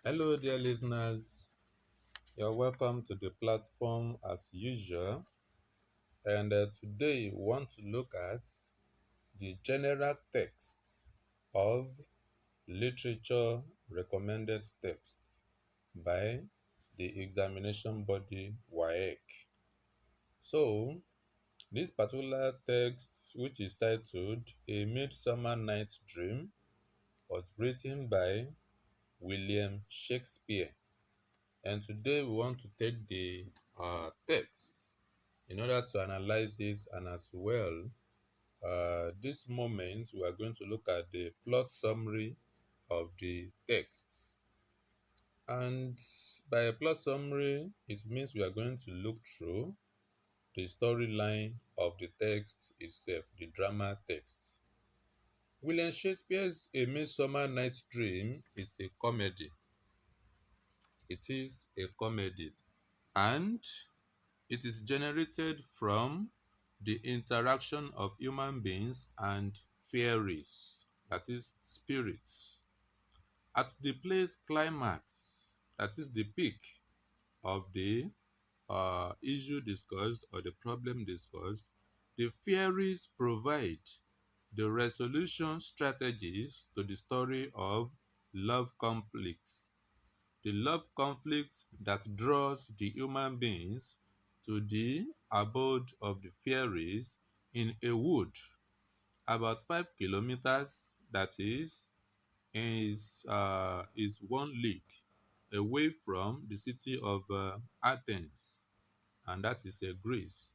Hello, dear listeners. You're welcome to the platform as usual. And today we want to look at the general text of literature recommended texts by the examination body WAEC. So, this particular text, which is titled A Midsummer Night's Dream, was written by William Shakespeare. And today we want to take the text in order to analyze it, and as well, this moment we are going to look at the plot summary of the text. And by a plot summary, it means we are going to look through the storyline of the text itself, the drama text. William Shakespeare's A Midsummer Night's Dream is a comedy. It is a comedy. And it is generated from the interaction of human beings and fairies, that is, spirits. At the play's climax, that is the peak of the issue discussed or the problem discussed, the fairies provide the resolution strategies to the story of love conflicts, the love conflict that draws the human beings to the abode of the fairies in a wood about 5 kilometers, that is 1 league away from the city of Athens, and that is Greece.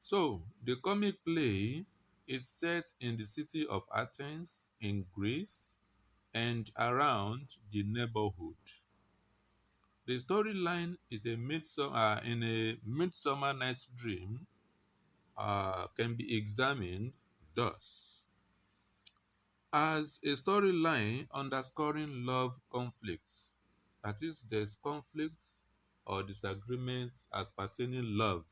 So the comic play is set in the city of Athens in Greece and around the neighborhood. The storyline is in a Midsummer Night's Dream can be examined thus as a storyline underscoring love conflicts. That is, there's conflicts or disagreements as pertaining love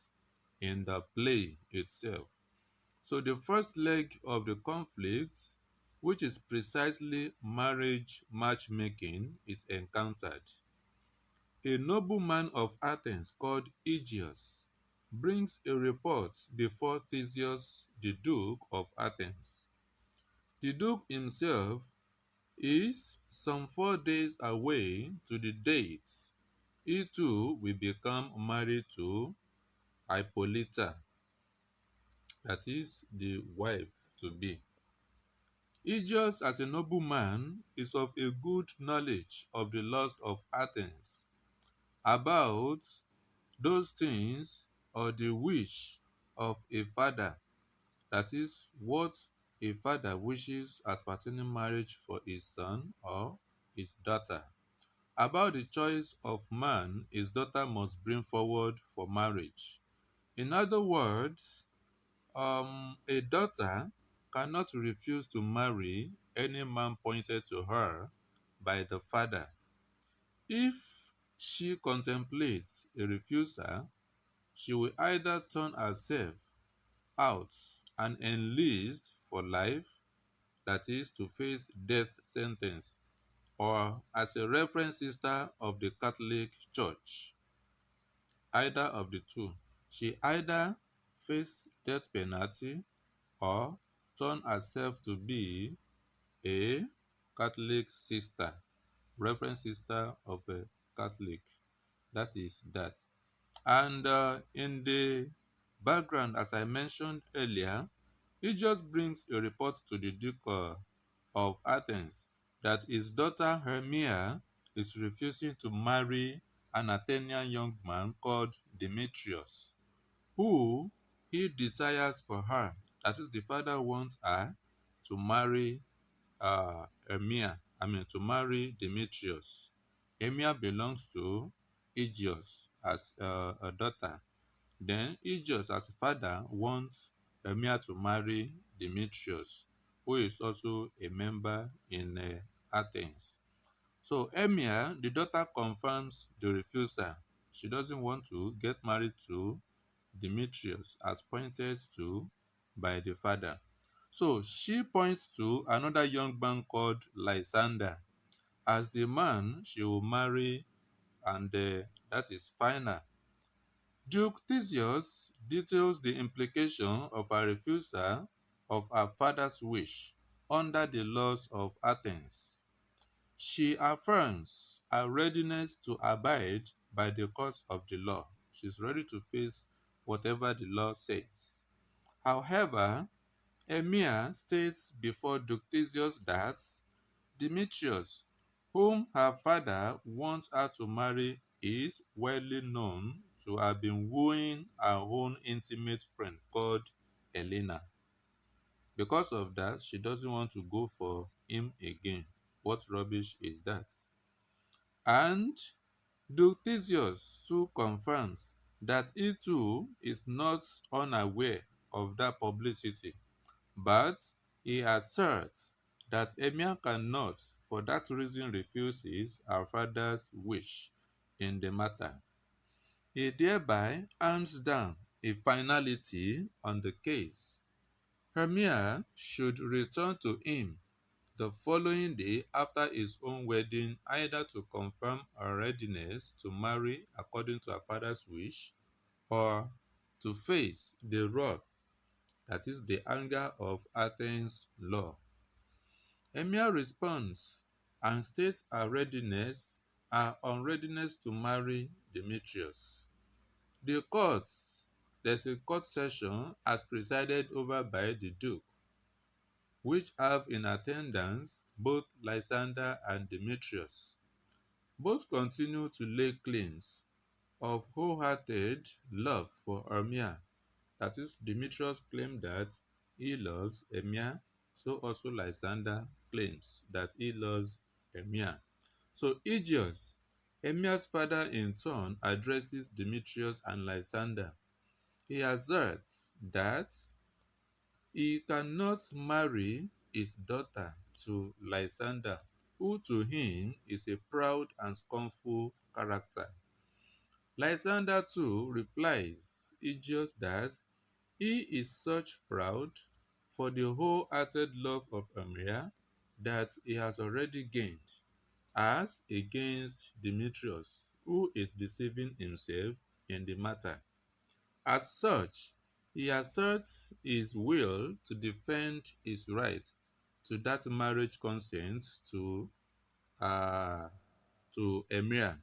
in the play itself. So the first leg of the conflict, which is precisely marriage matchmaking, is encountered. A nobleman of Athens called Aegeus brings a report before Theseus, the Duke of Athens. The Duke himself is some 4 days away to the date. He too will become married to Hippolyta, that is the wife to be. Aegeus, as a nobleman, is of a good knowledge of the lust of Athens, about those things or the wish of a father, that is, what a father wishes as pertaining marriage for his son or his daughter, about the choice of man his daughter must bring forward for marriage. In other words, a daughter cannot refuse to marry any man pointed to her by the father. If she contemplates a refusal, she will either turn herself out and enlist for life, that is, to face death sentence, or as a reverend sister of the Catholic Church. Either of the two. She either face death penalty or turn herself to be a Catholic sister, reverend sister of a Catholic. That is that. And in the background, as I mentioned earlier, he just brings a report to the Duke of Athens that his daughter Hermia is refusing to marry an Athenian young man called Demetrius, who he desires for her. That is, the father wants her to marry to marry Demetrius. Hermia belongs to Aegeus as a daughter. Then Aegeus, as a father, wants Hermia to marry Demetrius, who is also a member in Athens. So Hermia, the daughter, confirms the refusal. She doesn't want to get married to Demetrius as pointed to by the father. So she points to another young man called Lysander. as the man she will marry, and that is final. Duke Theseus details the implication of her refusal of her father's wish under the laws of Athens. She affirms her readiness to abide by the course of the law. She's ready to face whatever the law says. However, Emir states before Duke Theseus that Demetrius, whom her father wants her to marry, is widely known to have been wooing her own intimate friend called Helena. Because of that, she doesn't want to go for him again. What rubbish is that? And Duke Theseus too confirms that he too is not unaware of that publicity, but he asserts that Emir cannot, for that reason, refuses her father's wish in the matter. He thereby hands down a finality on the case. Emir should return to him the following day after his own wedding, either to confirm her readiness to marry according to her father's wish, or to face the wrath, that is the anger of Athens' law. Emir responds and states her unreadiness to marry Demetrius. There's a court session as presided over by the Duke, which have in attendance both Lysander and Demetrius. Both continue to lay claims of wholehearted love for Hermia. That is, Demetrius claimed that he loves Hermia, so also Lysander claims that he loves Hermia. So Aegeus, Hermia's father, in turn addresses Demetrius and Lysander. He asserts that he cannot marry his daughter to Lysander, who to him is a proud and scornful character. Lysander too replies Aegeus that he is such proud for the wholehearted love of Hermia that he has already gained, as against Demetrius, who is deceiving himself in the matter. As such, he asserts his will to defend his right to that marriage consent uh, to Emir.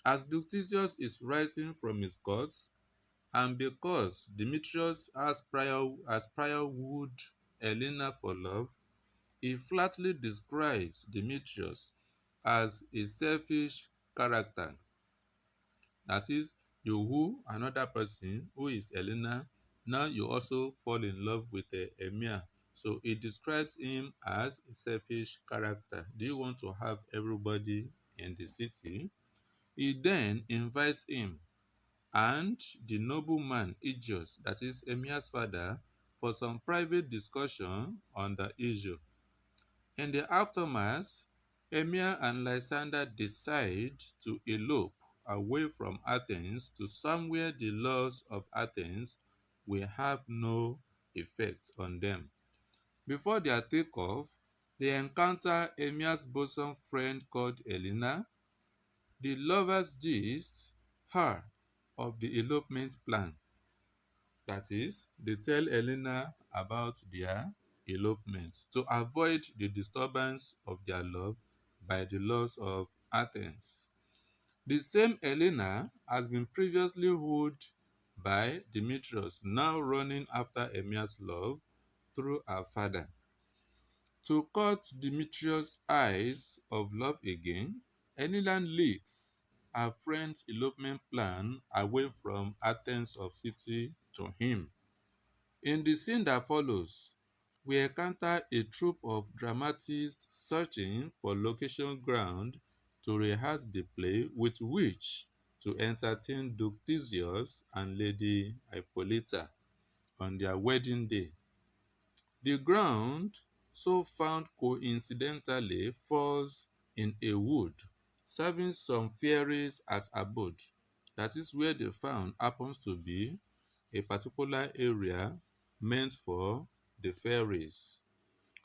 As Ductitius is rising from his court, and because Demetrius has prior wooed Helena for love, he flatly describes Demetrius as a selfish character. That is, you woo another person who is Helena, now you also fall in love with Emir. So he describes him as a selfish character. Do you want to have everybody in the city? He then invites him and the nobleman Aegeus, that is Emir's father, for some private discussion on the issue. In the aftermath, Emir and Lysander decide to elope away from Athens to somewhere the laws of Athens will have no effect on them. Before their takeoff, they encounter Emir's bosom friend called Helena. The lovers gist her of the elopement plan. That is, they tell Helena about their elopement to avoid the disturbance of their love by the laws of Athens. The same Helena has been previously wooed by Demetrius, now running after Emir's love through her father. To cut Demetrius' eyes of love again, Helena leaks her friend's elopement plan away from Athens of city to him. In the scene that follows, we encounter a troupe of dramatists searching for location ground to rehearse the play with which to entertain Duke Theseus and Lady Hippolyta on their wedding day. The ground so found coincidentally falls in a wood, serving some fairies as abode. That is, where they found happens to be a particular area meant for the fairies.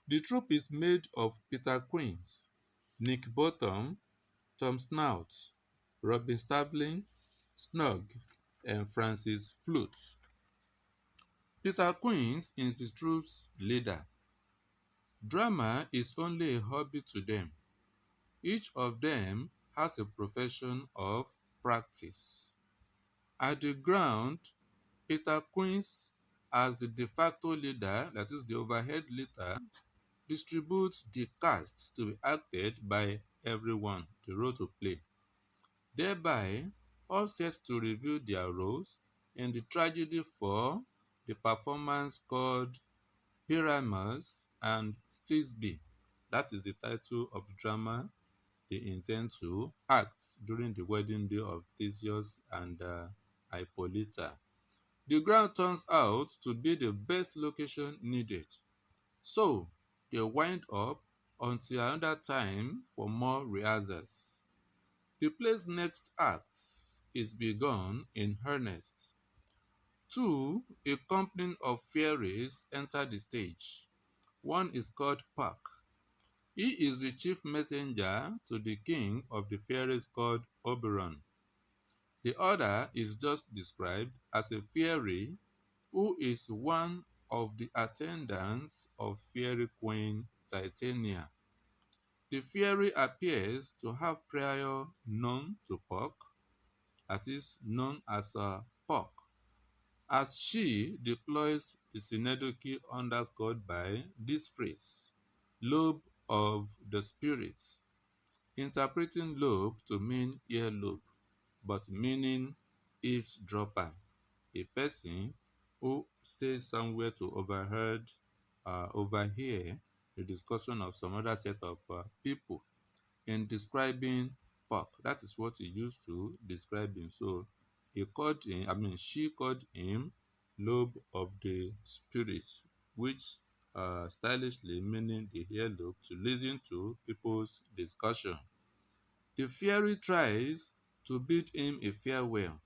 The troupe is made of Peter Queens, Nick Bottom, Tom Snout, Robin Stavlin, Snug, and Francis Flute. Peter Queens is the troop's leader. Drama is only a hobby to them. Each of them has a profession of practice. At the ground, Peter Queens, as the de facto leader, that is the overhead leader, distributes the cast to be acted by everyone, the role to play. Thereby, all set to reveal their roles in the tragedy for the performance called Pyramus and Thisbe. That is the title of the drama they intend to act during the wedding day of Theseus and Hippolyta. The ground turns out to be the best location needed, so they wind up until another time for more rehearsals. The play's next act is begun in earnest. Two, a company of fairies enter the stage. One is called Puck. He is the chief messenger to the king of the fairies called Oberon. The other is just described as a fairy who is one of the attendants of fairy queen Titania. The fairy appears to have prior known to Puck, that is known as a Puck, as she deploys the synecdoche underscored by this phrase, lobe of the spirit, interpreting lobe to mean earlobe, but meaning eavesdropper, a person who stays somewhere to overhear the discussion of some other set of people in describing Puck. That is what he used to describe him. So she called him lobe of the spirit, which stylishly meaning the earlobe to listen to people's discussion. The fairy tries to bid him a farewell.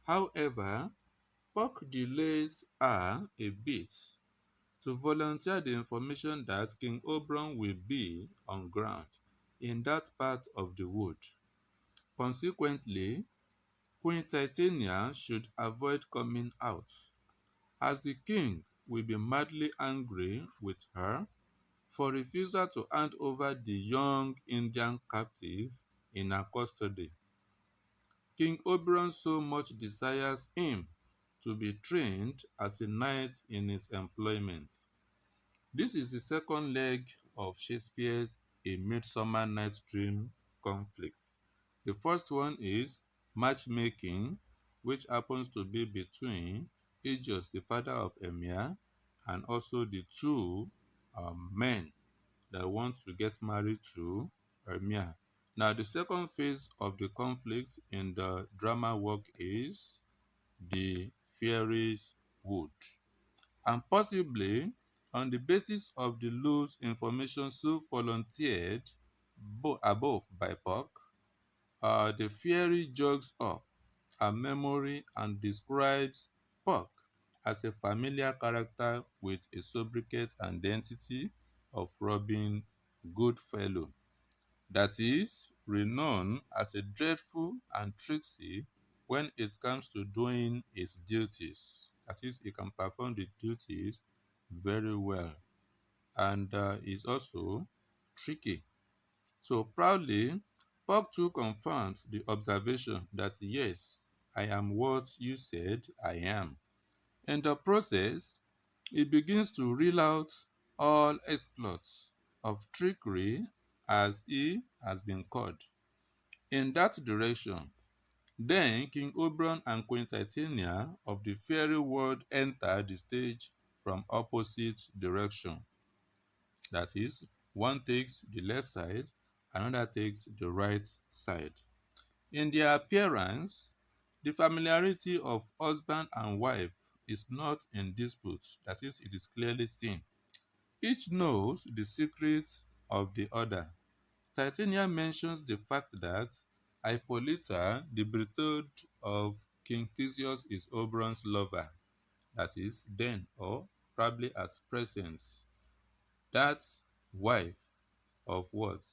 However, Puck delays her a bit to volunteer the information that King Oberon will be on ground in that part of the wood. Consequently, Queen Titania should avoid coming out, as the king will be madly angry with her for refusal to hand over the young Indian captive in her custody. King Oberon so much desires him to be trained as a knight in his employment. This is the second leg of Shakespeare's A Midsummer Night's Dream conflicts. The first one is matchmaking, which happens to be between Aegeus, the father of Emir, and also the two men that want to get married to Emir. Now, the second phase of the conflict in the drama work is the Fairies' Wood. And possibly, on the basis of the loose information so volunteered above by Puck, the fairy jogs up her memory and describes Puck as a familiar character with a sobriquet identity of Robin Goodfellow, that is, renowned as a dreadful and tricksy when it comes to doing his duties. That is, he can perform the duties very well and is also tricky. So proudly, Puck 2 confirms the observation that yes, I am what you said I am. In the process, he begins to reel out all exploits of trickery as he has been called. In that direction, then King Oberon and Queen Titania of the fairy world enter the stage from opposite direction. That is, one takes the left side, another takes the right side. In their appearance, the familiarity of husband and wife is not in dispute. That is, it is clearly seen. Each knows the secrets of the other. Titania mentions the fact that Hippolyta, the betrothed of King Theseus, is Oberon's lover. That is, then or probably at present, that wife of what?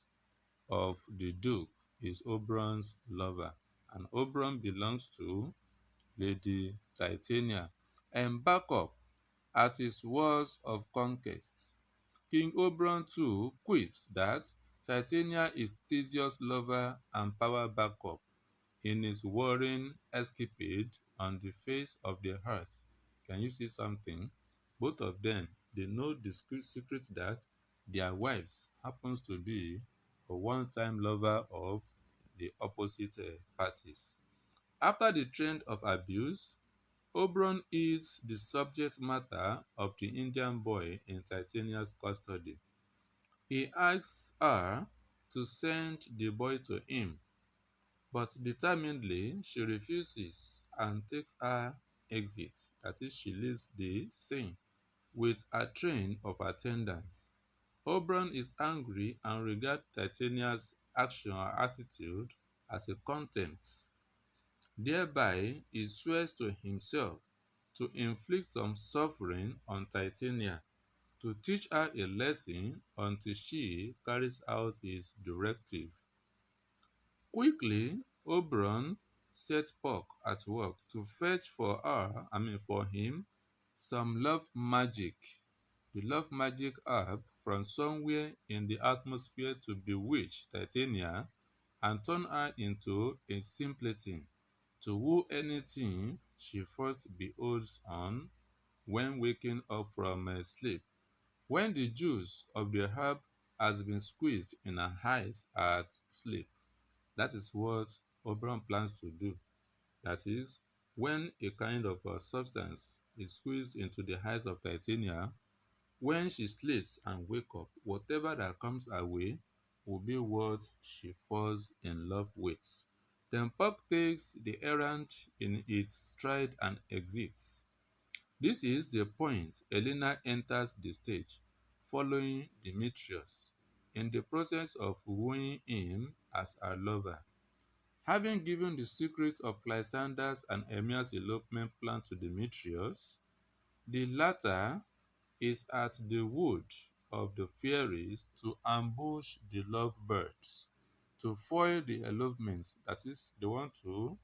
of the Duke is Oberon's lover, and Oberon belongs to Lady Titania. And back up at his wars of conquest, King Oberon too quips that Titania is Theseus' lover and power backup in his warring escapade on the face of the earth. Can you see something? Both of them, they know the secret that their wives happens to be a one-time lover of the opposite parties. After the trend of abuse, Oberon is the subject matter of the Indian boy in Titania's custody. He asks her to send the boy to him, but determinedly she refuses and takes her exit, that is, she leaves the scene with a train of attendants. Oberon is angry and regards Titania's action or attitude as a contempt. Thereby, he swears to himself to inflict some suffering on Titania, to teach her a lesson until she carries out his directive. Quickly, Oberon set Puck at work to fetch for him, some love magic, the love magic herb from somewhere in the atmosphere to bewitch Titania and turn her into a simpleton to woo anything she first beholds on when waking up from sleep. When the juice of the herb has been squeezed in her eyes at sleep, that is what Oberon plans to do. That is, when a kind of substance is squeezed into the eyes of Titania, when she sleeps and wakes up, whatever that comes her way will be what she falls in love with. Then Puck takes the errand in its stride and exits. This is the point Helena enters the stage, following Demetrius, in the process of wooing him as her lover. Having given the secret of Lysander's and Hermia's elopement plan to Demetrius, the latter is at the wood of the fairies to ambush the lovebirds, to foil the elopement. That is, they want to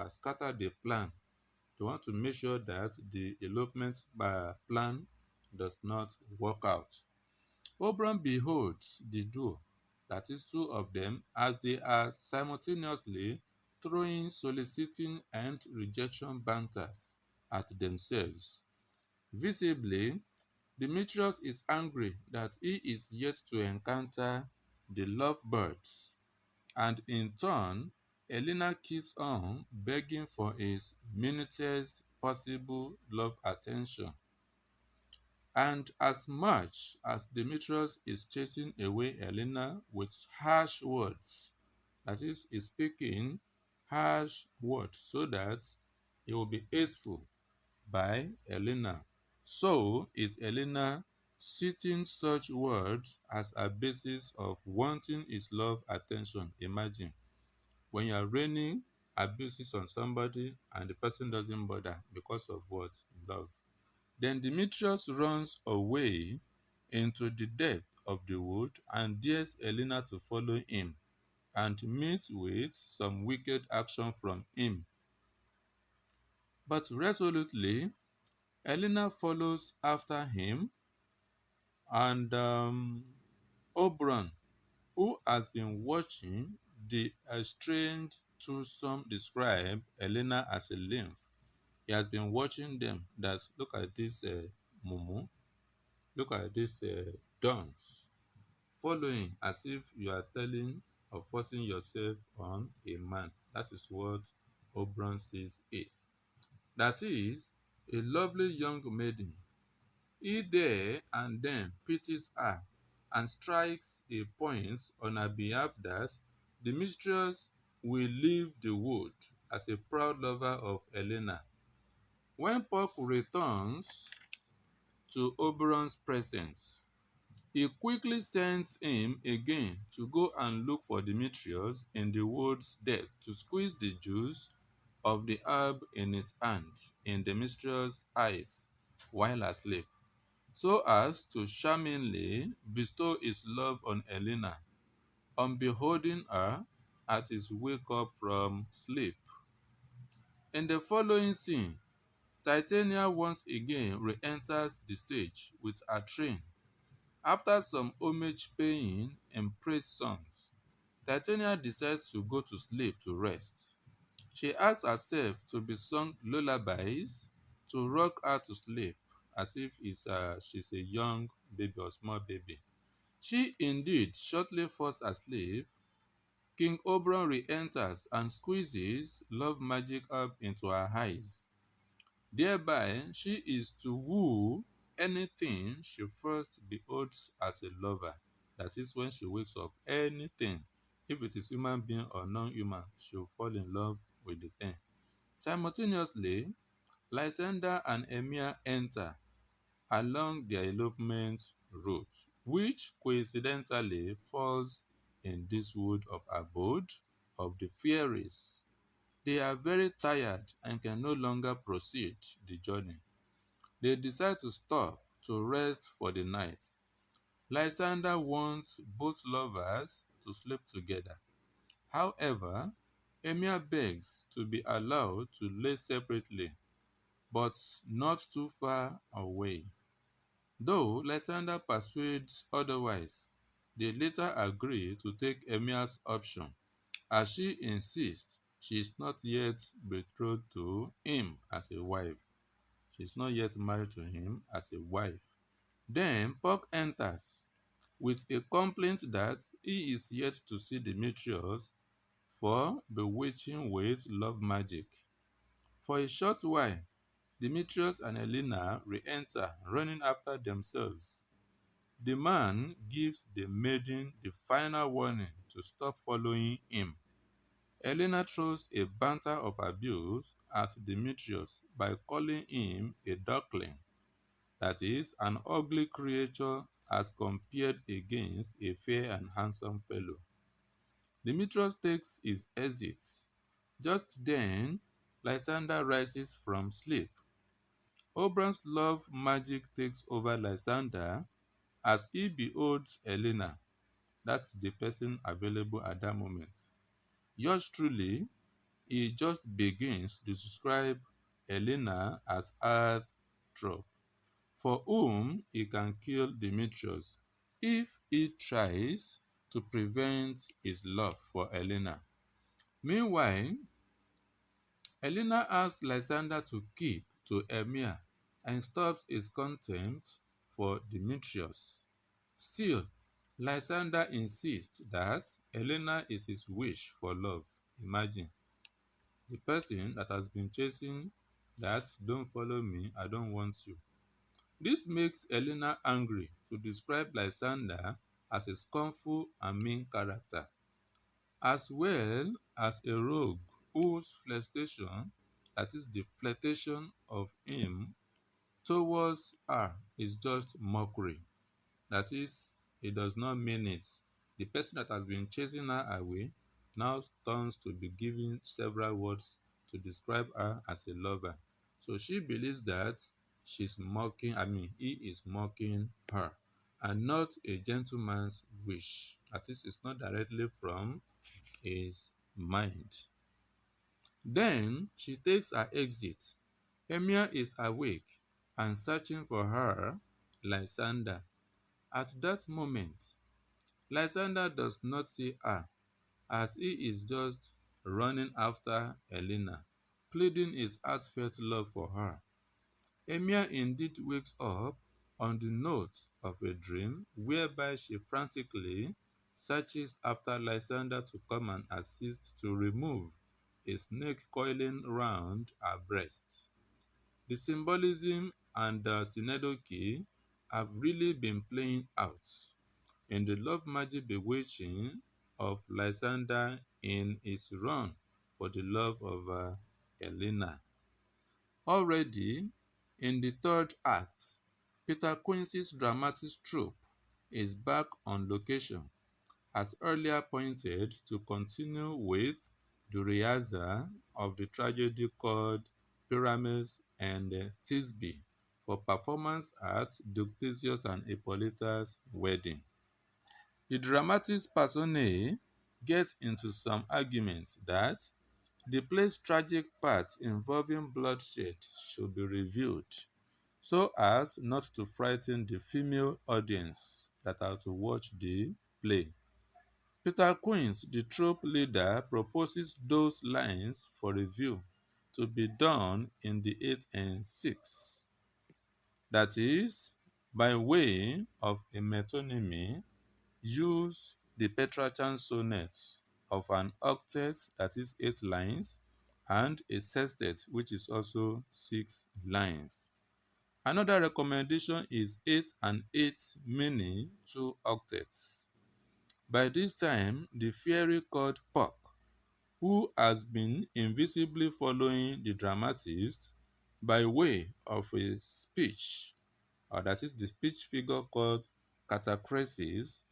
scatter the plan. They want to make sure that the elopement plan does not work out. Oberon beholds the duo, that is, two of them, as they are simultaneously throwing soliciting and rejection banters at themselves. Visibly, Demetrius is angry that he is yet to encounter the lovebirds, and in turn, Helena keeps on begging for his minutest possible love attention. And as much as Demetrius is chasing away Helena with harsh words, that is speaking harsh words so that he will be hateful by Helena, so is Helena citing such words as a basis of wanting his love attention. Imagine when you are raining abuses on somebody and the person doesn't bother because of what? Love. Then Demetrius runs away into the depth of the wood and dares Helena to follow him and meets with some wicked action from him. But resolutely, Helena follows after him, and Oberon, who has been watching the estranged twosome describe Helena as a nymph, he has been watching them. That look at this mumu, look at this dance, following as if you are telling or forcing yourself on a man. That is what Oberon sees is. That is a lovely young maiden. He there and then pities her and strikes a point on her behalf that Demetrius will leave the wood as a proud lover of Helena. When Puck returns to Oberon's presence, he quickly sends him again to go and look for Demetrius in the wood's depth to squeeze the juice of the herb in his hand in Demetrius' eyes while asleep, so as to charmingly bestow his love on Helena. on beholding her at his wake up from sleep. In the following scene, Titania once again re-enters the stage with her train. After some homage paying and praise songs, Titania decides to go to sleep to rest. She asks herself to be sung lullabies to rock her to sleep, as if she's a young baby or small baby. She indeed shortly falls asleep. King Oberon re-enters and squeezes love magic up into her eyes. Thereby, she is to woo anything she first beholds as a lover. That is, when she wakes up, anything, if it is human being or non-human, she will fall in love with the thing. Simultaneously, Lysander and Emir enter along their elopement route, which coincidentally falls in this wood of abode of the fairies. They are very tired and can no longer proceed the journey. They decide to stop to rest for the night. Lysander wants both lovers to sleep together. However, Emir begs to be allowed to lay separately, but not too far away. Though Lysander persuades otherwise, they later agree to take Emir's option, as she insists she is not yet betrothed to him as a wife. She is not yet married to him as a wife. Then Puck enters with a complaint that he is yet to see Demetrius for bewitching with love magic. For a short while, Demetrius and Helena re-enter, running after themselves. The man gives the maiden the final warning to stop following him. Helena throws a banter of abuse at Demetrius by calling him a duckling, that is, an ugly creature as compared against a fair and handsome fellow. Demetrius takes his exit. Just then, Lysander rises from sleep. Oberon's love magic takes over Lysander as he beholds Helena. That's the person available at that moment. Yours truly, he just begins to describe Helena as heartthrob, for whom he can kill Demetrius if he tries to prevent his love for Helena. Meanwhile, Helena asks Lysander to keep to Emir and stops his contempt for Demetrius. Still, Lysander insists that Helena is his wish for love. Imagine, the person that has been chasing that, don't follow me, I don't want you. This makes Helena angry to describe Lysander as a scornful and mean character, as well as a rogue whose flirtation, that is the flirtation of him towards her, is just mockery. That is, he does not mean it. The person that has been chasing her away now turns to be giving several words to describe her as a lover. So she believes that he is mocking her, and not a gentleman's wish. That is, it's not directly from his mind. Then she takes her exit. Emir is awake and searching for her, Lysander. At that moment, Lysander does not see her, as he is just running after Helena, pleading his heartfelt love for her. Emir indeed wakes up on the note of a dream whereby she frantically searches after Lysander to come and assist to remove a snake coiling round her breast. The symbolism and the synecdoche have really been playing out in the love magic bewitching of Lysander in his run for the love of Helena. Already in the third act, Peter Quincy's dramatic troupe is back on location, as earlier pointed, to continue with the rehearsal of the tragedy called Pyramus and Thisbe for performance at Ductitius and Hippolyta's wedding. The dramatis personae gets into some arguments that the play's tragic part involving bloodshed should be revealed so as not to frighten the female audience that are to watch the play. Peter Quince, the trope leader, proposes those lines for review to be done in the 8th and 6th. That is, by way of a metonymy, use the Petrarchan sonnets of an octet, that is 8 lines, and a sestet, which is also 6 lines. Another recommendation is 8 and 8, meaning 2 octets. By this time, the fairy called Puck, who has been invisibly following the dramatist by way of a speech, or that is the speech figure called catachresis,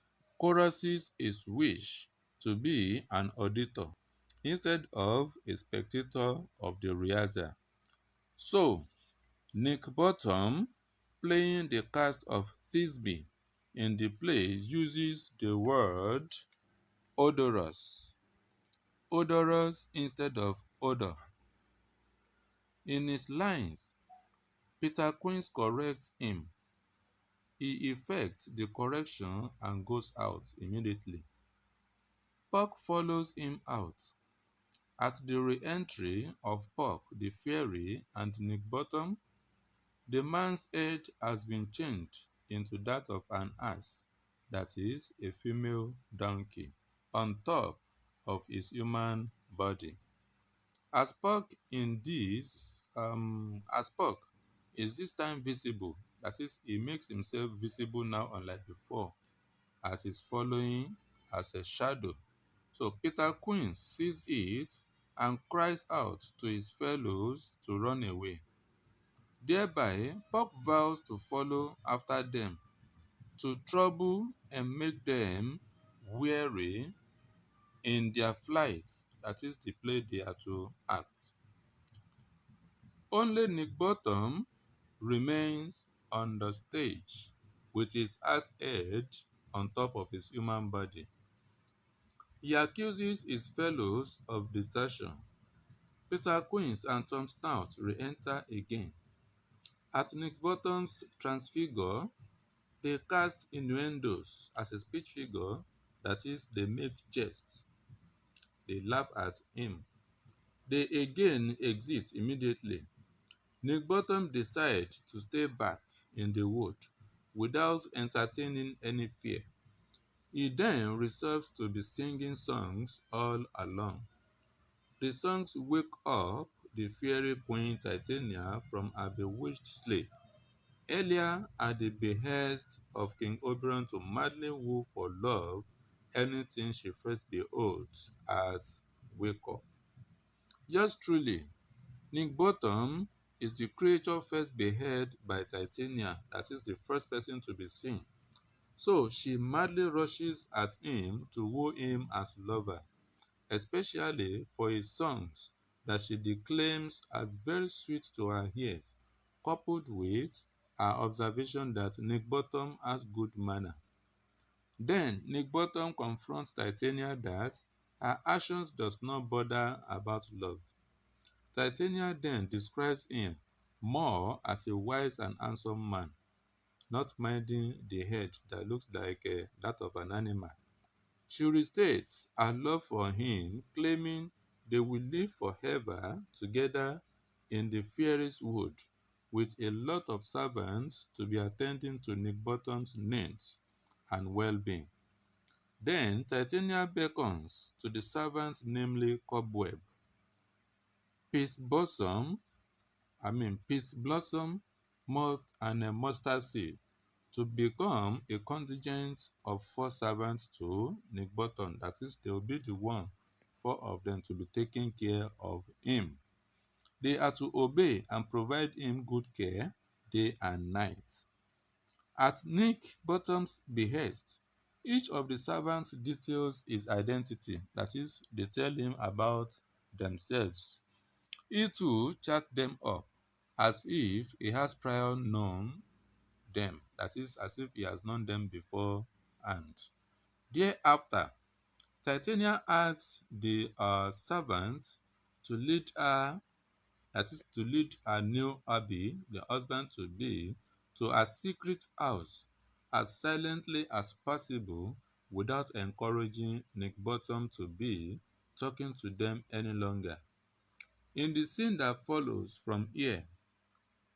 choruses his wish to be an auditor instead of a spectator of the rehearsal. So, Nick Bottom, playing the cast of Thisbe in the play, uses the word odorous, odorous instead of odor. In his lines, Peter Quince corrects him. He effects the correction and goes out immediately. Puck follows him out. At the re-entry of Puck, the fairy, and Nick Bottom, the man's head has been changed into that of an ass, that is, a female donkey, on top of his human body. As Puck is this time visible, that is, he makes himself visible now unlike before, as he's following as a shadow. So Peter Quinn sees it and cries out to his fellows to run away. Thereby, Puck vows to follow after them, to trouble and make them weary in their flight, that is the play they are to act. Only Nick Bottom remains on the stage with his ass head on top of his human body. He accuses his fellows of desertion. Peter Quince and Tom Stout re-enter again. At Nick Bottom's transfigure, they cast innuendos as a speech figure, that is, they make jests. They laugh at him. They again exit immediately. Nick Bottom decides to stay back in the wood without entertaining any fear. He then resolves to be singing songs all along. The songs wake up the fairy queen Titania from her bewitched sleep. Earlier, at the behest of King Oberon to madly woo for love anything she first beholds at wake up. Yours truly, Nick Bottom, is the creature first beheld by Titania, that is the first person to be seen. So she madly rushes at him to woo him as lover, especially for his songs that she declaims as very sweet to her ears, coupled with her observation that Nick Bottom has good manner. Then Nick Bottom confronts Titania that her actions does not bother about love. Titania then describes him more as a wise and handsome man, not minding the head that looks like that of an animal. She restates her love for him, claiming they will live forever together in the fairies' wood, with a lot of servants to be attending to Nick Bottom's needs and well-being. Then Titania beckons to the servants, namely Cobweb, Peace Blossom, Moth, and a Mustard Seed, to become a contingent of 4 servants to Nick Bottom. That is, they will be the 4 of them to be taking care of him. They are to obey and provide him good care day and night. At Nick Bottom's behest, each of the servants details his identity. That is, they tell him about themselves. He too chats them up as if he has prior known them, that is, as if he has known them beforehand. Thereafter, Titania asked the servant to lead her, that is, to lead her new hubby, the husband to be, to a secret house as silently as possible without encouraging Nick Bottom to be talking to them any longer. In the scene that follows from here,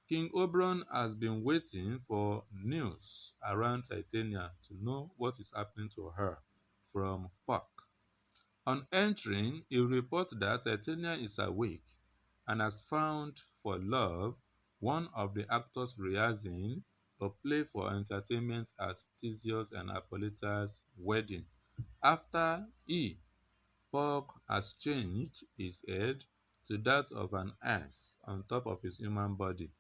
King Oberon has been waiting for news around Titania to know what is happening to her from Puck. On entering, he reports that Titania is awake and has found for love one of the actors rehearsing a play for entertainment at Theseus and Hippolyta's wedding. After he, Puck, has changed his head to that of an ass on top of his human body.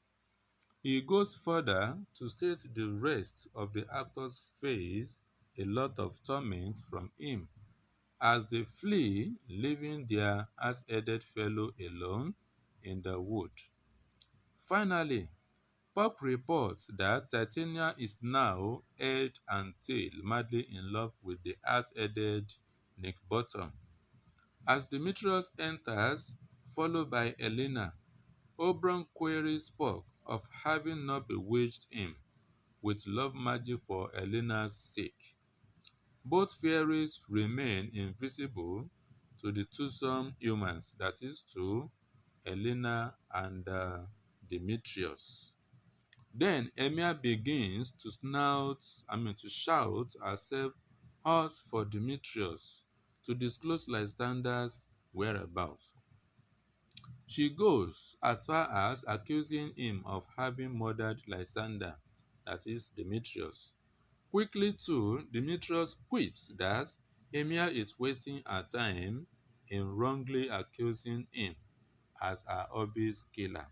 He goes further to state the rest of the actors face a lot of torment from him as they flee, leaving their ass-headed fellow alone in the wood. Finally, Pop reports that Titania is now head and tail madly in love with the ass-headed Nick Bottom. As Demetrius enters, followed by Helena, Oberon queries Spock of having not bewitched him with love magic for Helena's sake. Both fairies remain invisible to the twosome humans, that is to Helena and Demetrius. Then Emia begins to shout herself hoarse for Demetrius to disclose Lysander's whereabouts. She goes as far as accusing him of having murdered Lysander, that is Demetrius. Quickly too, Demetrius quips that Emia is wasting her time in wrongly accusing him as her hobby's killer.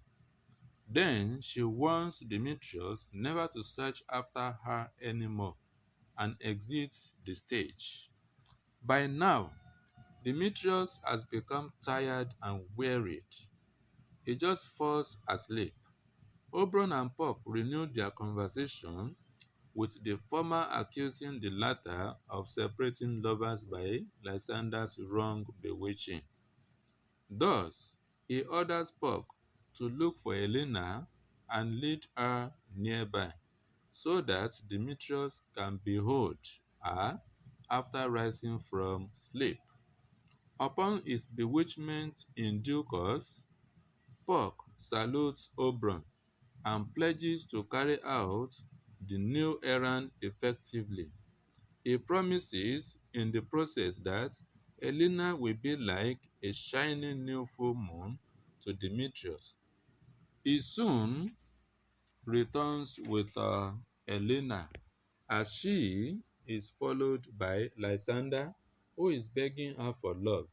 Then she warns Demetrius never to search after her anymore and exits the stage. By now, Demetrius has become tired and wearied. He just falls asleep. Oberon and Puck renew their conversation, with the former accusing the latter of separating lovers by Lysander's wrong bewitching. Thus, he orders Puck to look for Helena and lead her nearby, so that Demetrius can behold her after rising from sleep. Upon his bewitchment in due course, Puck salutes Oberon and pledges to carry out the new errand effectively. He promises in the process that Helena will be like a shining new full moon to Demetrius. He soon returns with Helena as she is followed by Lysander, who is begging her for love.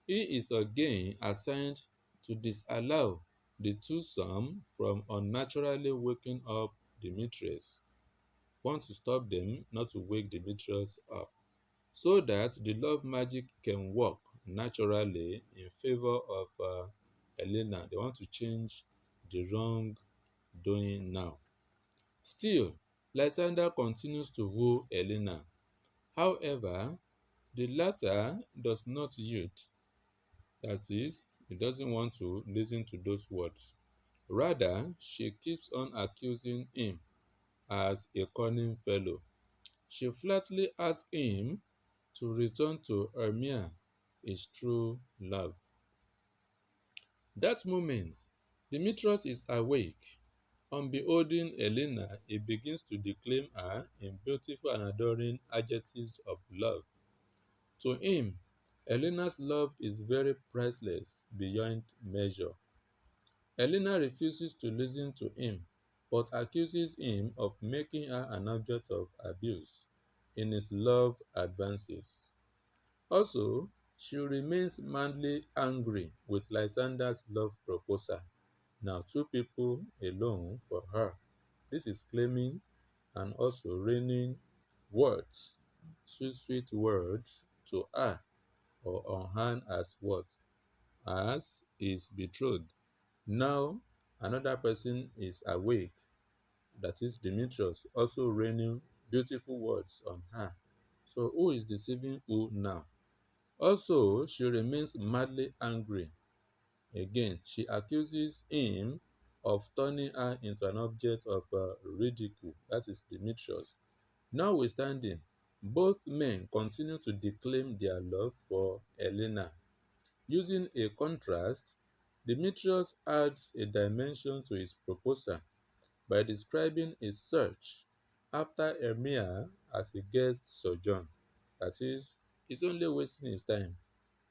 He is again assigned to disallow the twosome from unnaturally waking up Demetrius, want to stop them not to wake Demetrius up, so that the love magic can work naturally in favor of Helena. They want to change the wrong doing now. Still, Lysander continues to woo Helena. However, the latter does not yield. That is, he doesn't want to listen to those words. Rather, she keeps on accusing him as a cunning fellow. She flatly asks him to return to Hermia, his true love. That moment, Demetrius is awake. On beholding Helena, he begins to declaim her in beautiful and adoring adjectives of love. To him, Helena's love is very priceless beyond measure. Helena refuses to listen to him, but accuses him of making her an object of abuse in his love advances. Also, she remains madly angry with Lysander's love proposal. Now, two people alone for her. This is claiming and also raining words, sweet, sweet words to her or on hand as what? As is betrothed. Now, another person is awake, that is Demetrius, also raining beautiful words on her. So who is deceiving who now? Also, she remains madly angry. Again, she accuses him of turning her into an object of ridicule. That is Demetrius. Notwithstanding, both men continue to declaim their love for Helena. Using a contrast, Demetrius adds a dimension to his proposal by describing a search after Hermia as a guest sojourn. That is, he's only wasting his time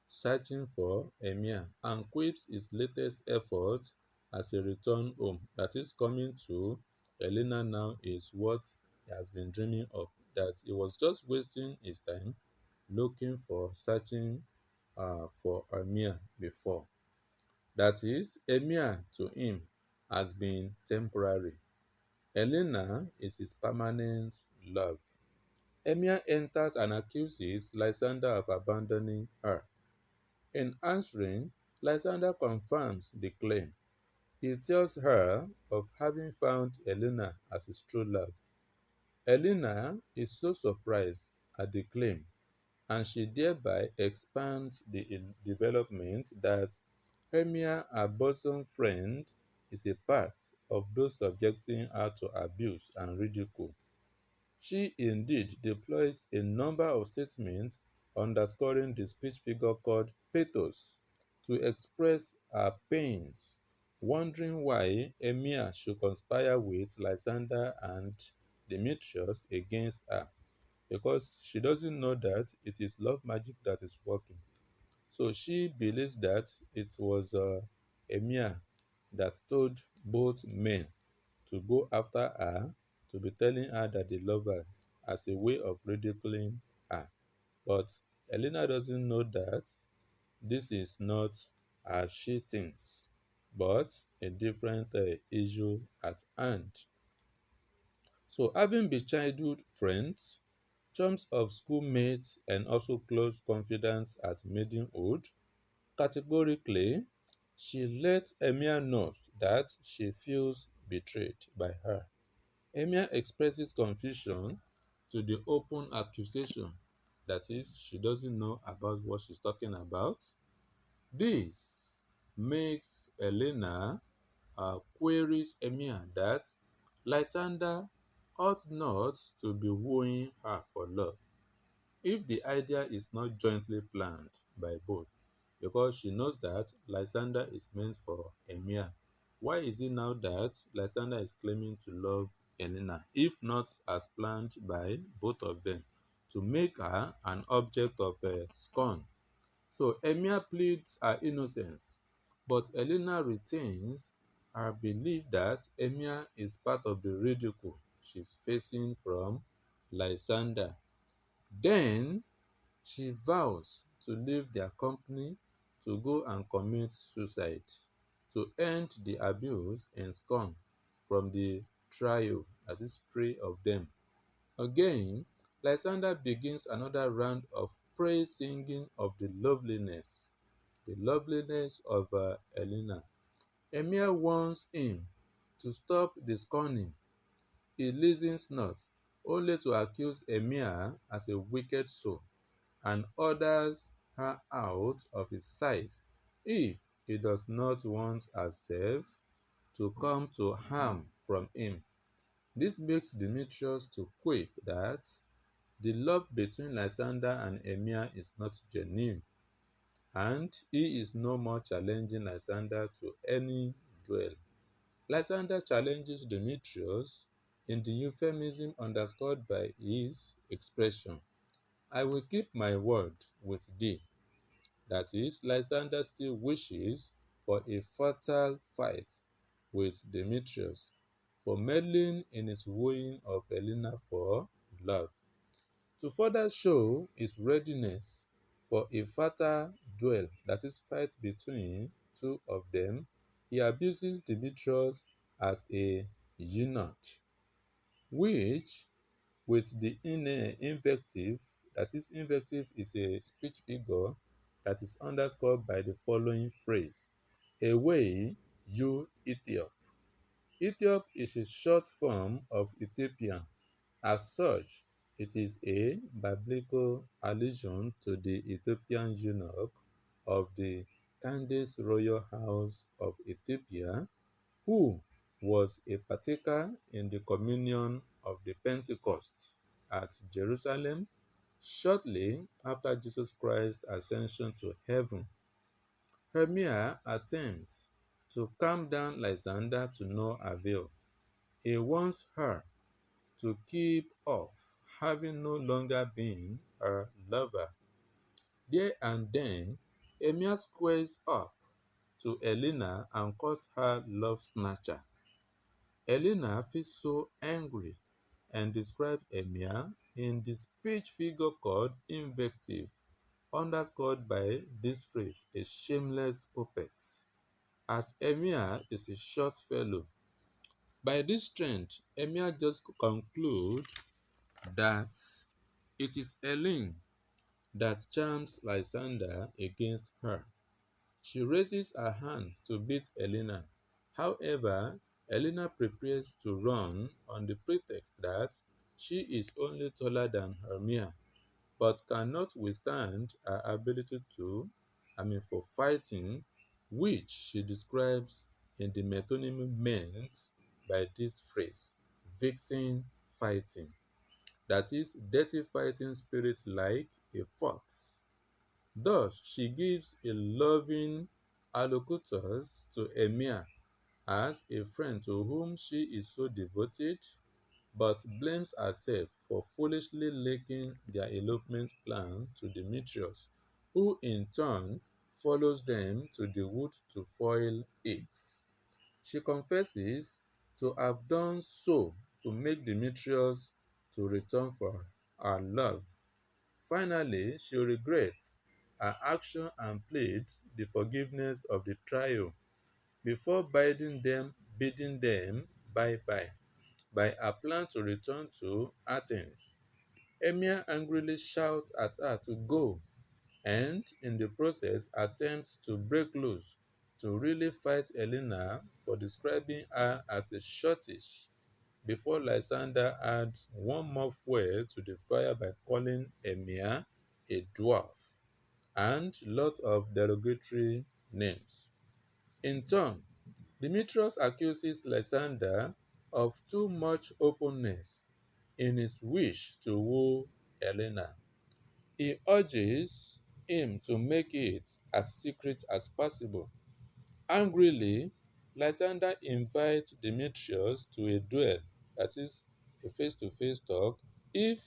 searching for Hermia and quips his latest effort as a return home. That is, coming to Helena now is what he has been dreaming of. That he was just wasting his time looking for, searching for Hermia before. That is, Hermia to him has been temporary. Helena is his permanent love. Hermia enters and accuses Lysander of abandoning her. In answering, Lysander confirms the claim. He tells her of having found Helena as his true love. Helena is so surprised at the claim, and she thereby expands the development that Hermia, her bosom friend, is a part of those subjecting her to abuse and ridicule. She indeed deploys a number of statements underscoring the speech figure called pathos to express her pains, wondering why Hermia should conspire with Lysander and Demetrius against her, because she doesn't know that it is love magic that is working. So she believes that it was Hermia that told both men to go after her, to be telling her that they love her as a way of ridiculing her. But Helena doesn't know that this is not as she thinks, but a different issue at hand. So, having been childhood friends, chums of schoolmates, and also close confidants at maidenhood, categorically, she let Emia know that she feels betrayed by her. Emia expresses confusion to the open accusation, that is, she doesn't know about what she's talking about. This makes Helena queries Emia that Lysander ought not to be wooing her for love if the idea is not jointly planned by both, because she knows that Lysander is meant for Emia. Why is it now that Lysander is claiming to love Helena, if not as planned by both of them, to make her an object of scorn? So Emia pleads her innocence, but Helena retains her belief that Emia is part of the ridicule she's facing from Lysander. Then she vows to leave their company to go and commit suicide to end the abuse and scorn from the trio, that is, three of them. Again, Lysander begins another round of praise singing of the loveliness of Helena. Emir warns him to stop the scorning. He listens not, only to accuse Emir as a wicked soul, and orders her out of his sight if he does not want herself to come to harm from him. This makes Demetrius to quake that the love between Lysander and Emir is not genuine, and he is no more challenging Lysander to any duel. Lysander challenges Demetrius in the euphemism underscored by his expression, "I will keep my word with thee." That is, Lysander still wishes for a fatal fight with Demetrius for meddling in his wooing of Helena for love. To further show his readiness for a fatal duel, that is, fight between two of them, he abuses Demetrius as a eunuch, which with the invective, that is, invective is a speech figure that is underscored by the following phrase: "Away, you Ethiop." Ethiop is a short form of Ethiopian. As such, It is a biblical allusion to the Ethiopian eunuch of the Candace royal house of Ethiopia, who was a partaker in the communion of the Pentecost at Jerusalem shortly after Jesus Christ's ascension to heaven. Hermia attempts to calm down Lysander to no avail. He wants her to keep off, having no longer been her lover. There and then, Hermia squares up to Helena and calls her love snatcher. Helena feels so angry and describes Hermia in the speech figure called invective, underscored by this phrase, a shameless puppet, as Hermia is a short fellow. By this trend, Hermia just concludes that it is Helene that charms Lysander against her. She raises her hand to beat Helena. However, Helena prepares to run on the pretext that she is only taller than Hermia, but cannot withstand her ability for fighting, which she describes in the metonymy meant by this phrase, vixen fighting. That is, dirty fighting spirit like a fox. Thus, she gives a loving allocutus to Emir as a friend to whom she is so devoted, but blames herself for foolishly leaking their elopement plan to Demetrius, who in turn follows them to the wood to foil it. She confesses to have done so to make Demetrius to return for her love. Finally, she regrets her action and pleads the forgiveness of the trio before bidding them bye-bye by her plan to return to Athens. Emir angrily shouts at her to go and, in the process, attempts to break loose to really fight Helena for describing her as a shortish before Lysander adds one more fuel to the fire by calling Emir a dwarf and lots of derogatory names. In turn, Demetrius accuses Lysander of too much openness in his wish to woo Helena. He urges him to make it as secret as possible. Angrily, Lysander invites Demetrius to a duel, that is, a face-to-face talk, if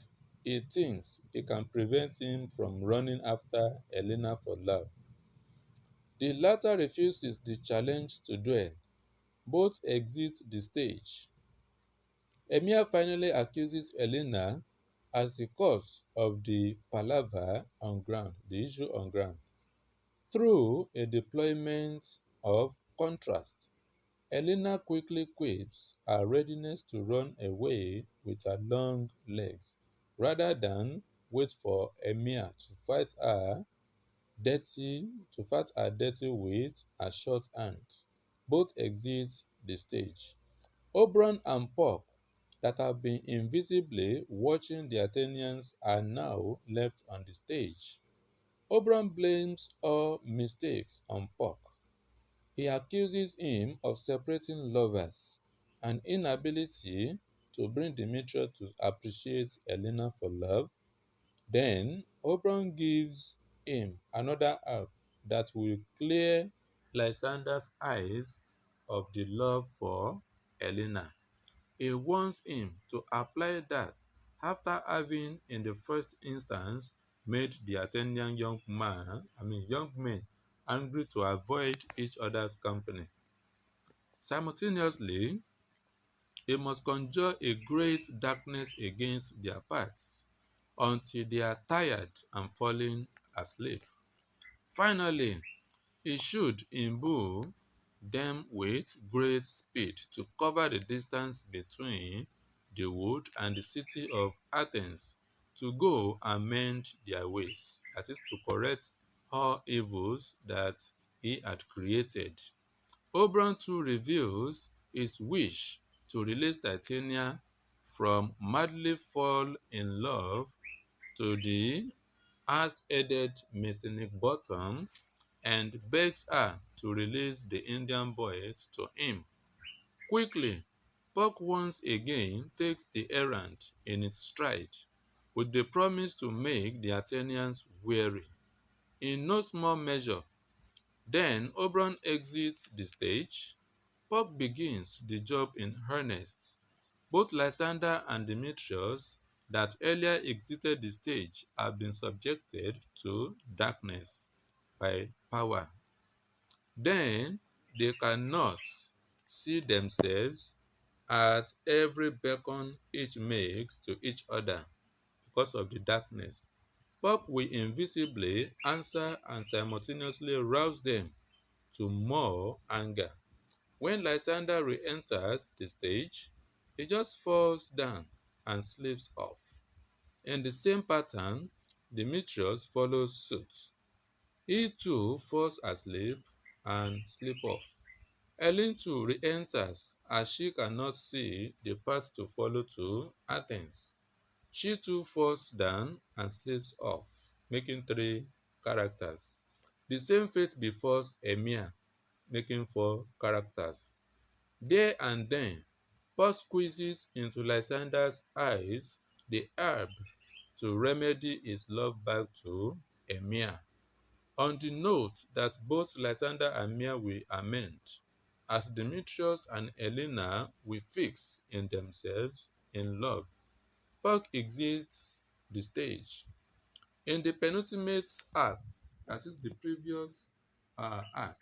he thinks he can prevent him from running after Helena for love. The latter refuses the challenge to duel. Both exit the stage. Emir finally accuses Helena as the cause of the palaver on ground, the issue on ground, through a deployment of contrast. Helena quickly quips her readiness to run away with her long legs, rather than wait for Emir to fight her dirty with her short hands. Both exit the stage. Oberon and Puck, that have been invisibly watching the Athenians, are now left on the stage. Oberon blames all mistakes on Puck. He accuses him of separating lovers, an inability to bring Demetrius to appreciate Helena for love. Then Oberon gives him another app that will clear Lysander's eyes of the love for Helena. He wants him to apply that after having, in the first instance, made the Athenian young men angry to avoid each other's company. Simultaneously, he must conjure a great darkness against their paths until they are tired and falling asleep. Finally, he should imbue them with great speed to cover the distance between the wood and the city of Athens, to go and mend their ways, that is, to correct all evils that he had created. Oberon too reveals his wish to release Titania from madly fall in love to the ass-headed Mr. Nickbottom and begs her to release the Indian boys to him. Quickly, Puck once again takes the errand in its stride, with the promise to make the Athenians weary, in no small measure. Then Oberon exits the stage. Puck begins the job in earnest. Both Lysander and Demetrius that earlier exited the stage have been subjected to darkness by power. Then they cannot see themselves at every beckon each makes to each other because of the darkness. Puck will invisibly answer and simultaneously rouse them to more anger. When Lysander re-enters the stage, he just falls down and sleeps off. In the same pattern, Demetrius follows suit. He too falls asleep and sleeps off. Helen too re-enters as she cannot see the path to follow to Athens. She too falls down and sleeps off, making three characters. The same fate befalls Emir, making four characters. There and then, Puck squeezes into Lysander's eyes the herb to remedy his love back to Emir, on the note that both Lysander and Mia will amend, as Demetrius and Helena will fix in themselves in love. Puck exits the stage. In the penultimate act, that is the previous act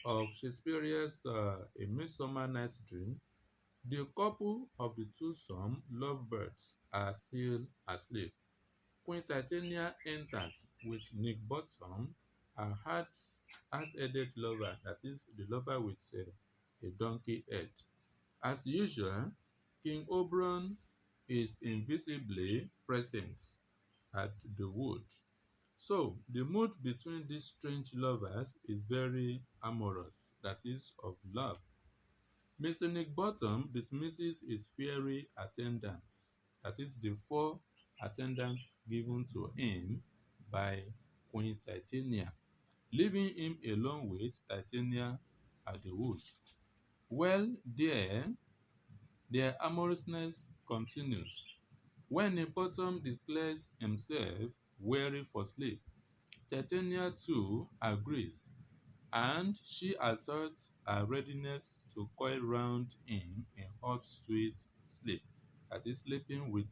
of Shakespeare's A Midsummer Night's Dream, the couple of the twosome lovebirds are still asleep. Queen Titania enters with Nick Bottom, her ass-headed lover, that is, the lover with a donkey head. As usual, King Oberon is invisibly present at the wood. So, the mood between these strange lovers is very amorous, that is, of love. Mr. Nickbottom dismisses his fiery attendants, that is, the four attendants given to him by Queen Titania, leaving him alone with Titania at the wood. Well, their amorousness continues. When Nickbottom declares himself weary for sleep, Titania too agrees, and she asserts her readiness to coil round him in hot sweet sleep, that is, sleeping with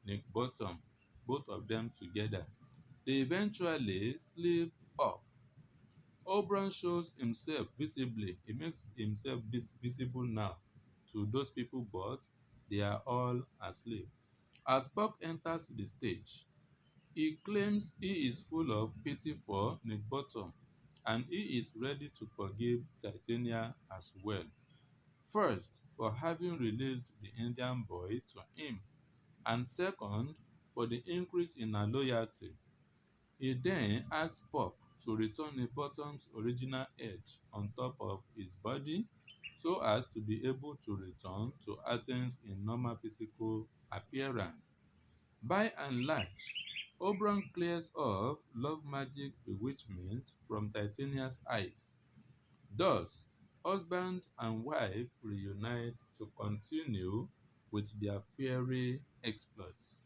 Nick Bottom, both of them together. They eventually sleep off. Oberon shows himself visibly. He makes himself visible now to those people, but they are all asleep. As Puck enters the stage, he claims he is full of pity for Nickbottom, and he is ready to forgive Titania as well. First, for having released the Indian boy to him, and second, for the increase in her loyalty. He then asks Puck to return Nickbottom's original head on top of his body so as to be able to return to Athens in normal physical appearance. By and large, Oberon clears off love magic bewitchment from Titania's eyes. Thus, husband and wife reunite to continue with their fiery exploits.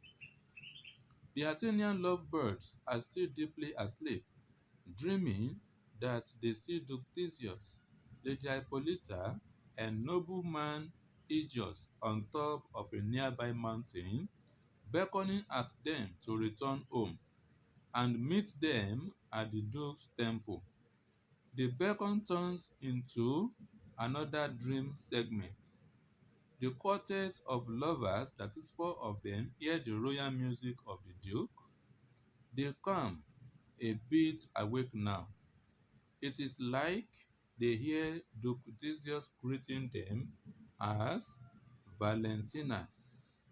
The Athenian lovebirds are still deeply asleep, dreaming that they see Theseus, Lady Hippolyta, and nobleman Aegeus on top of a nearby mountain, beckoning at them to return home and meet them at the Duke's temple. The beacon turns into another dream segment. The quartet of lovers, that is four of them, hear the royal music of the Duke. They come a bit awake now. It is like they hear Duke Theseus greeting them as Valentinas,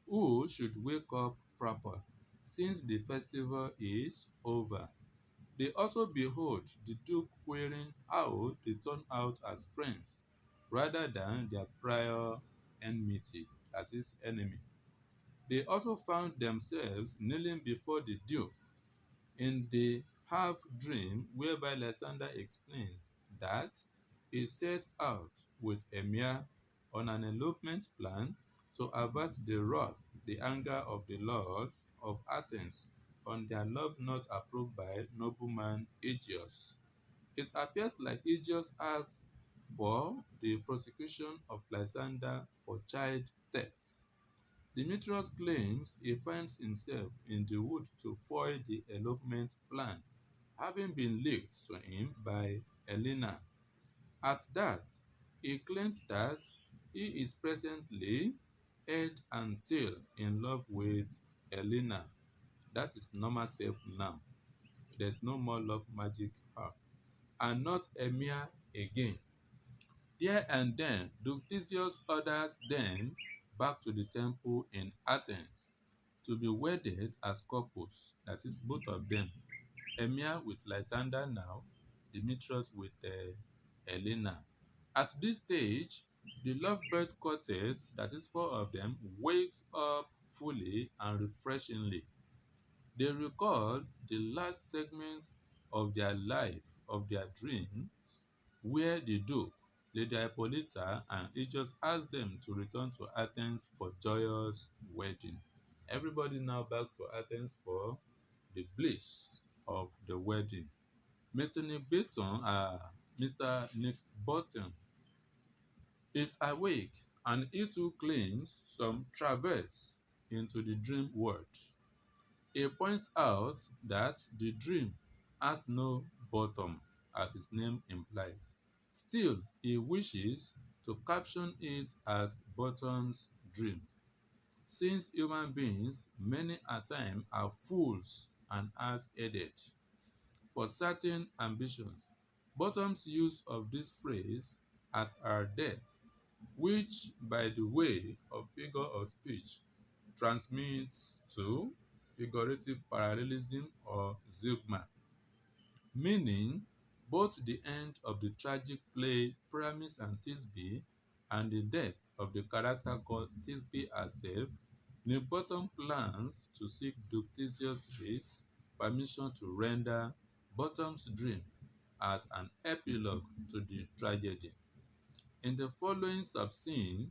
who should wake up proper, since the festival is over. They also behold the Duke querying how they turn out as friends, rather than their prior enmity. that is enemy. They also found themselves kneeling before the Duke in the half dream whereby Lysander explains that he sets out with Emir on an elopement plan to avert the wrath, the anger of the lords of Athens on their love not approved by nobleman Aegeus. It appears like Aegeus asked for the prosecution of Lysander for child theft. Demetrius claims he finds himself in the wood to foil the elopement plan, having been leaked to him by Helena. At that, he claims that he is presently head and tail in love with Helena. That is normal self now. There's no more love magic her. And not Emir again. There and then, Ductitius orders them back to the temple in Athens to be wedded as couples, that is, both of them. Emir with Lysander now, Demetrius with Helena. At this stage, the lovebird quartet, that is, four of them, wakes up fully and refreshingly. They recall the last segments of their life, of their dream, where the Duke, Lady Hippolyta, and Aegeus asked them to return to Athens for joyous wedding. Everybody now back to Athens for the bliss of the wedding. Mr. Nick Button is awake and he too claims some traverse into the dream world. He points out that the dream has no bottom, as its name implies. Still, he wishes to caption it as Bottom's dream, since human beings many a time are fools and ass-headed for certain ambitions. Bottom's use of this phrase at her death, which by the way of figure of speech transmits to figurative parallelism or zeugma, meaning both the end of the tragic play Pyramus and Thisbe and the death of the character called Thisbe herself. Bottom plans to seek Ductitius' permission to render Bottom's dream as an epilogue to the tragedy. In the following subscene,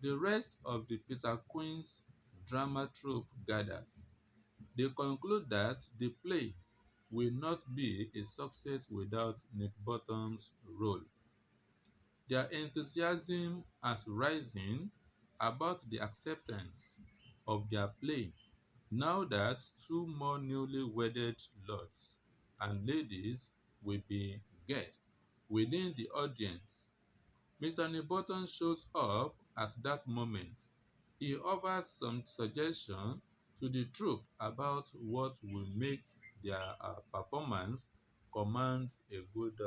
the rest of the Peter Queen's drama troupe gathers. They conclude that the play will not be a success without Nick Bottom's role. Their enthusiasm has risen about the acceptance of their play now that two more newly wedded lords and ladies will be guests within the audience. Mr. Nibotton shows up at that moment. He offers some suggestion to the troupe about what will make their performance command a good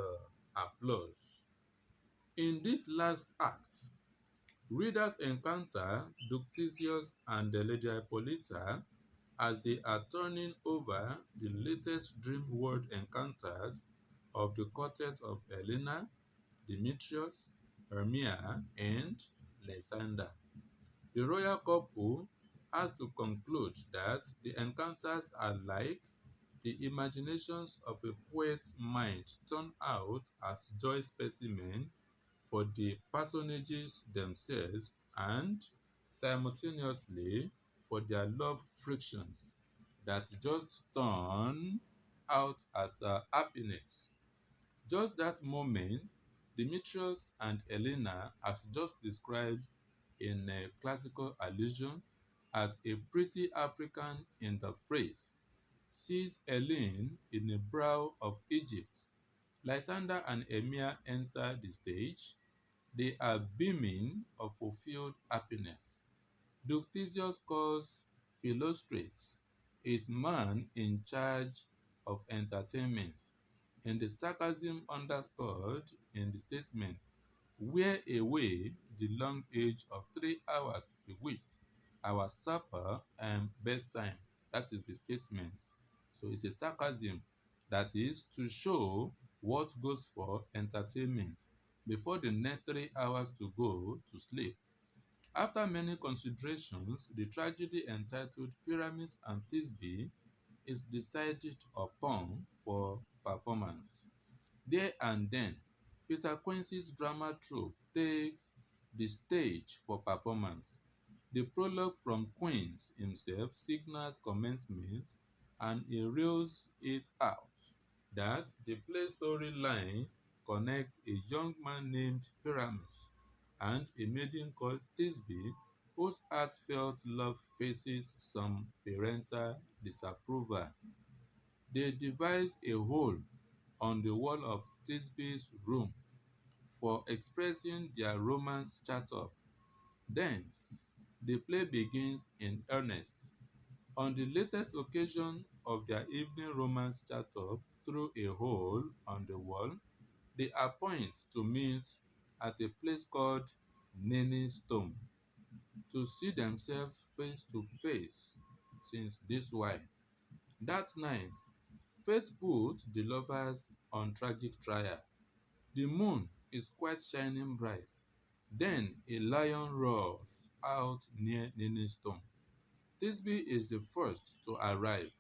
applause. In this last act, readers encounter Ductitius and the Lady Hippolyta as they are turning over the latest dream world encounters of the quartet of Helena, Demetrius, Hermia, and Lysander. The royal couple has to conclude that the encounters are like the imaginations of a poet's mind turned out as joy specimen for the personages themselves and simultaneously for their love frictions that just turn out as happiness. Just that moment, Demetrius and Helena, as just described in a classical allusion as a pretty African in the phrase, sees Helene in the brow of Egypt. Lysander and Emir enter the stage. They are beaming of fulfilled happiness. Ductitius calls Philostrates his man in charge of entertainment, and the sarcasm underscored in the statement, "Wear away the long age of 3 hours bewitched our supper and bedtime." That is the statement. So it's a sarcasm that is to show what goes for entertainment before the next 3 hours to go to sleep. After many considerations, the tragedy entitled Pyramids and Thisbe is decided upon for performance. There and then, Peter Quincy's drama troupe takes the stage for performance. The prologue from Quincy himself signals commencement, and he reels it out that the play storyline connects a young man named Pyramus and a maiden called Thisbe, whose heartfelt love faces some parental disapproval. They devise a hole on the wall of Thisbe's room for expressing their romance chat-up. Thence, the play begins in earnest. On the latest occasion of their evening romance chat-up through a hole on the wall, they appoint to meet at a place called Nene's Tomb to see themselves face to face since this while. That night, fate put the lovers on tragic trial. The moon is quite shining bright. Then a lion roars out near Nene's tomb. Thisbe is the first to arrive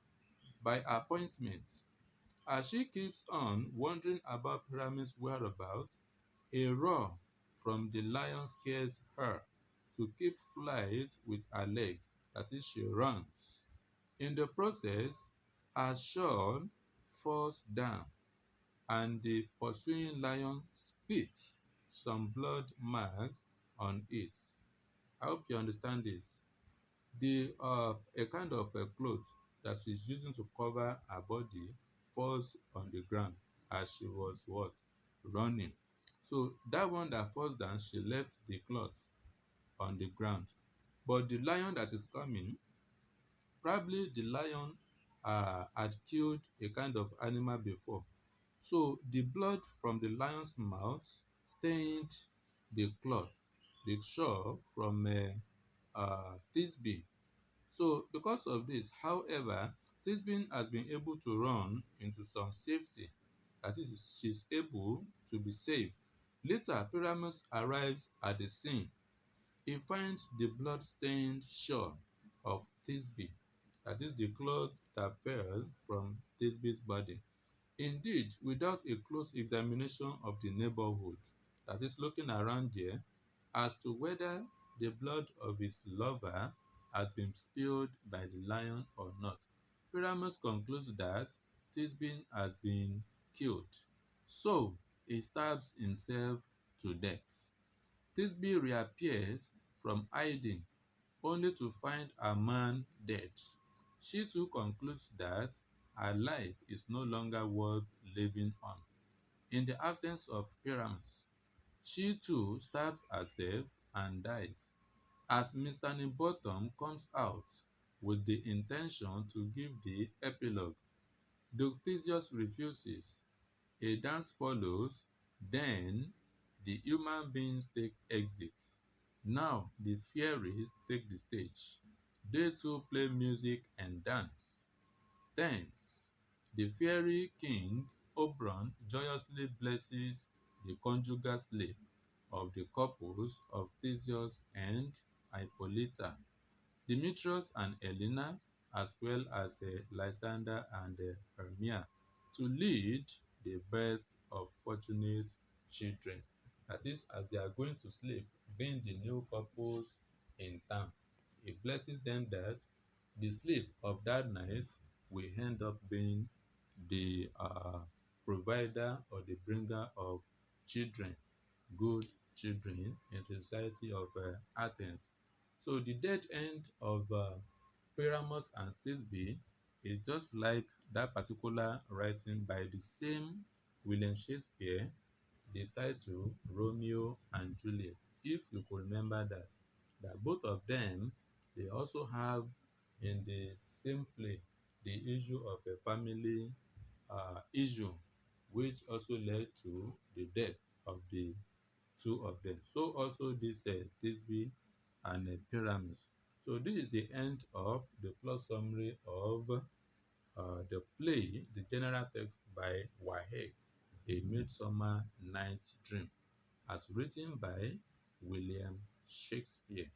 by appointment. As she keeps on wondering about Pyramus' whereabouts, a roar from the lion scares her to keep flight with her legs, that is, she runs. In the process, her shawl falls down and the pursuing lion spits some blood marks on it. I hope you understand this. The a kind of a cloth that she's using to cover her body falls on the ground as she was what? Running. So that one that falls down, she left the cloth on the ground. But the lion that is coming, probably the lion had killed a kind of animal before. So the blood from the lion's mouth stained the cloth, the shawl from Thisbe. So because of this, however, Thisbe has been able to run into some safety. That is, she's able to be saved. Later, Pyramus arrives at the scene. He finds the blood-stained shawl of Thisbe, that is the cloth that fell from Thisbe's body. Indeed, without a close examination of the neighborhood, that is looking around there, as to whether the blood of his lover has been spilled by the lion or not, Pyramus concludes that Thisbe has been killed. So, he stabs himself to death. Thisbe reappears from hiding only to find her man dead. She too concludes that her life is no longer worth living on. In the absence of Pyramus, she too stabs herself and dies. As Mr. Nimbottom comes out with the intention to give the epilogue, Theseus refuses. A dance follows, then the human beings take exit. Now the fairies take the stage. They too play music and dance. Thence, the fairy king Oberon joyously blesses the conjugal sleep of the couples of Theseus and Hippolyta. Demetrius and Helena, as well as Lysander and Hermia, to lead the birth of fortunate children. That is, as they are going to sleep, being the new couples in town, it blesses them that the sleep of that night will end up being the provider or the bringer of children, good children in the society of Athens. So the dead end of Pyramus and Thisbe is just like that particular writing by the same William Shakespeare, the title Romeo and Juliet. If you could remember that both of them, they also have in the same play the issue of a family issue, which also led to the death of the two of them. So also this Thisbe and Pyramus. So this is the end of the plot summary of the play, the general text by Waheed, A Midsummer Night's Dream, as written by William Shakespeare.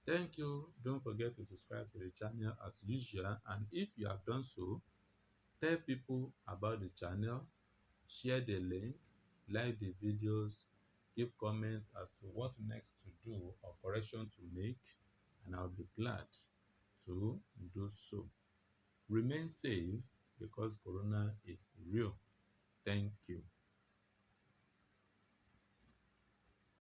Thank you. Don't forget to subscribe to the channel as usual, and if you have done so, tell people about the channel, share the link, like the videos, give comments as to what next to do or correction to make, and I'll be glad to do so. Remain safe because Corona is real. Thank you.